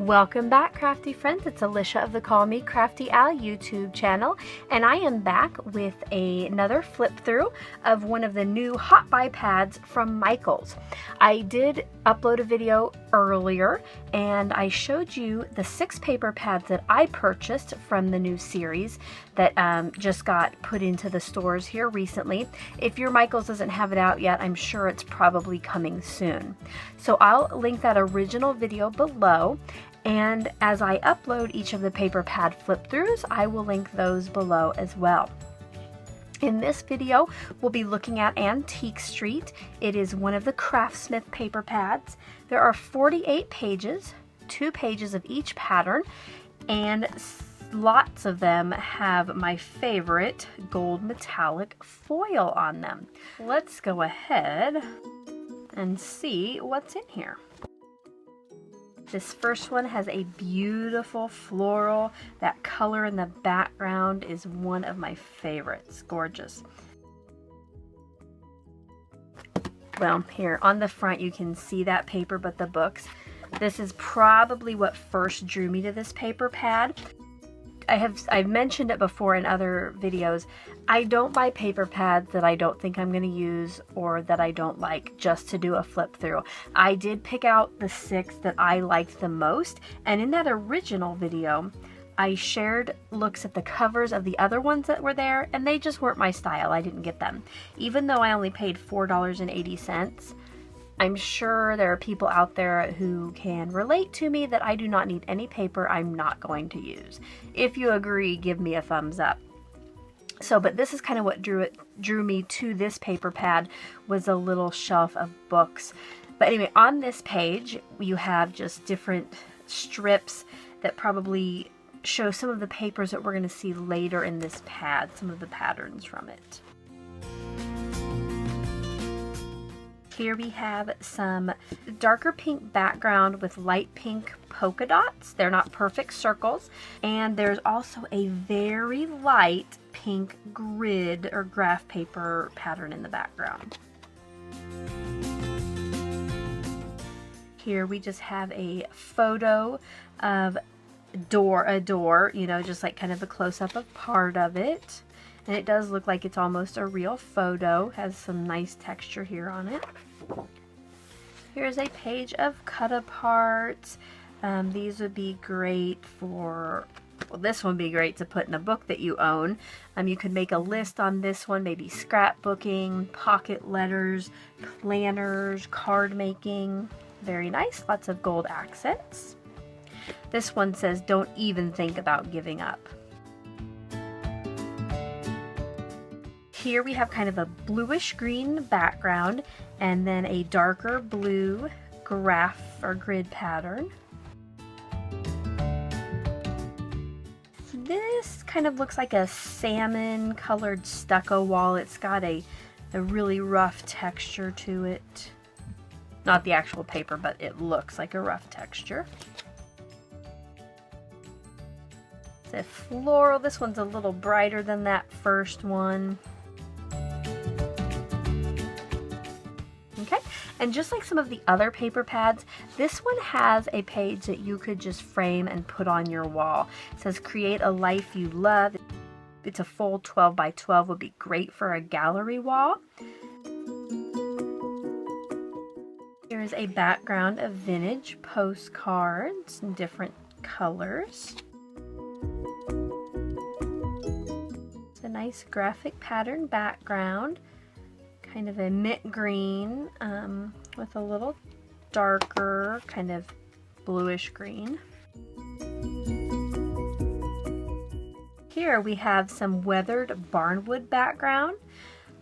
Welcome back, crafty friends. It's Alicia of the Call Me Crafty Al YouTube channel, and I am back with another flip through of one of the new hot buy pads from Michaels. I did upload a video earlier and I showed you the 6 paper pads that I purchased from the new series that just got put into the stores here recently. If your Michaels doesn't have it out yet, I'm sure it's probably coming soon. So I'll link that original video below. And as I upload each of the paper pad flip throughs, I will link those below as well. In this video, we'll be looking at Antique Street. It is one of the Craftsmith paper pads. There are 48 pages, 2 pages of each pattern, and lots of them have my favorite gold metallic foil on them. Let's go ahead and see what's in here. This first one has a beautiful floral. That color in the background is one of my favorites. Gorgeous. Well, here on the front you can see that paper, but the books. This is probably what first drew me to this paper pad. I've mentioned it before in other videos. I don't buy paper pads that I don't think I'm going to use or that I don't like just to do a flip through. I did pick out the 6 that I liked the most, and in that original video I shared looks at the covers of the other ones that were there, and they just weren't my style. I didn't get them. Even though I only paid $4.80, I'm sure there are people out there who can relate to me that I do not need any paper I'm not going to use. If you agree, give me a thumbs up. So, but this is kind of what drew me to this paper pad, was a little shelf of books. But anyway, on this page, you have just different strips that probably show some of the papers that we're going to see later in this pad, some of the patterns from it. Here we have some darker pink background with light pink polka dots. They're not perfect circles. And there's also a very light pink grid or graph paper pattern in the background. Here we just have a photo of a door, you know, just like kind of a close-up of part of it. And it does look like it's almost a real photo. Has some nice texture here on it. Here's a page of cut-aparts. These would be great for, well, this one would be great to put in a book that you own. You could make a list on this one, maybe scrapbooking, pocket letters, planners, card making. Very nice. Lots of gold accents. This one says, "Don't even think about giving up." Here we have kind of a bluish green background and then a darker blue graph or grid pattern. This kind of looks like a salmon colored stucco wall. It's got a really rough texture to it. Not the actual paper, but it looks like a rough texture. It's a floral. This one's a little brighter than that first one. Okay, and just like some of the other paper pads, this one has a page that you could just frame and put on your wall. It says, "Create a life you love." It's a full 12 by 12, would be great for a gallery wall. Here's a background of vintage postcards in different colors. It's a nice graphic pattern background. Kind of a mint green with a little darker kind of bluish green. Here we have some weathered barnwood background,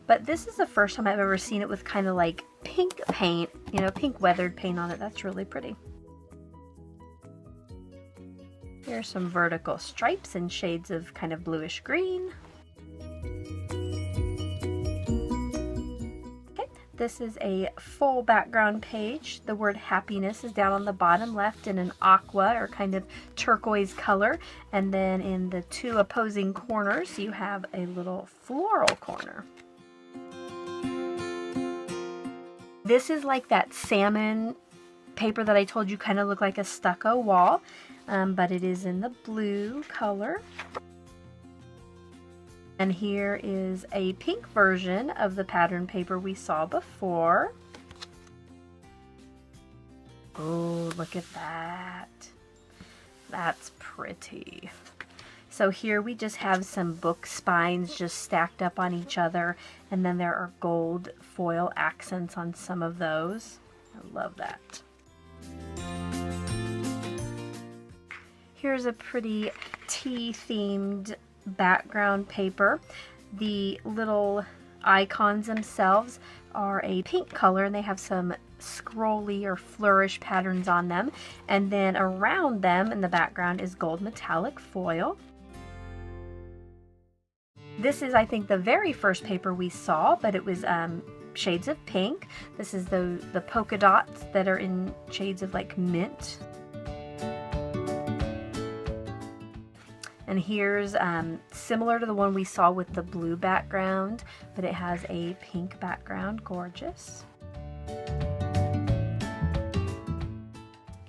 but this is the first time I've ever seen it with kind of like pink paint, you know, pink weathered paint on it. That's really pretty. Here's some vertical stripes in shades of kind of bluish green. This is a full background page. The word happiness is down on the bottom left in an aqua or kind of turquoise color. And then in the 2 opposing corners, you have a little floral corner. This is like that salmon paper that I told you kind of looked like a stucco wall, but it is in the blue color. And here is a pink version of the pattern paper we saw before. Oh, look at that. That's pretty. So here we just have some book spines just stacked up on each other, and then there are gold foil accents on some of those. I love that. Here's a pretty tea-themed background paper. The little icons themselves are a pink color, and they have some scrolly or flourish patterns on them, and then around them in the background is gold metallic foil. This is, I think, the very first paper we saw, but it was shades of pink. This is the polka dots that are in shades of like mint. And here's similar to the one we saw with the blue background, but it has a pink background. Gorgeous.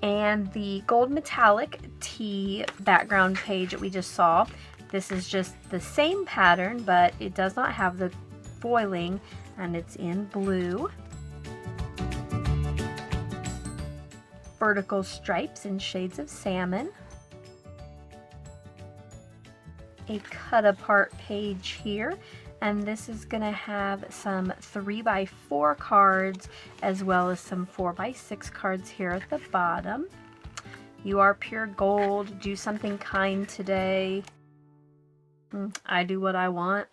And the gold metallic tea background page that we just saw, this is just the same pattern, but it does not have the foiling, and it's in blue. Vertical stripes in shades of salmon. A cut apart page here, and this is going to have some 3x4 cards as well as some 4x6 cards here at the bottom. You are pure gold. Do something kind today. I do what I want.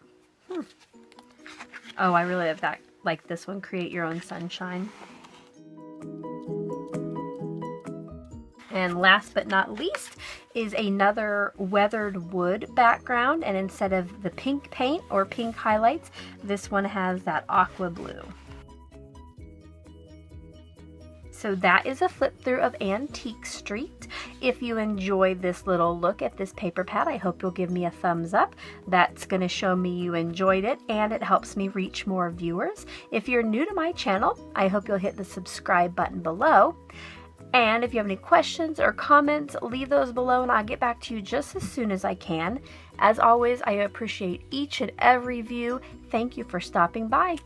Oh, I really like this one. Create your own sunshine. And last but not least is another weathered wood background, and instead of the pink paint or pink highlights, this one has that aqua blue. So that is a flip through of Antique Street. If you enjoyed this little look at this paper pad, I hope you'll give me a thumbs up. That's going to show me you enjoyed it, and it helps me reach more viewers. If you're new to my channel, I hope you'll hit the subscribe button below. And if you have any questions or comments, leave those below and I'll get back to you just as soon as I can. As always, I appreciate each and every view. Thank you for stopping by.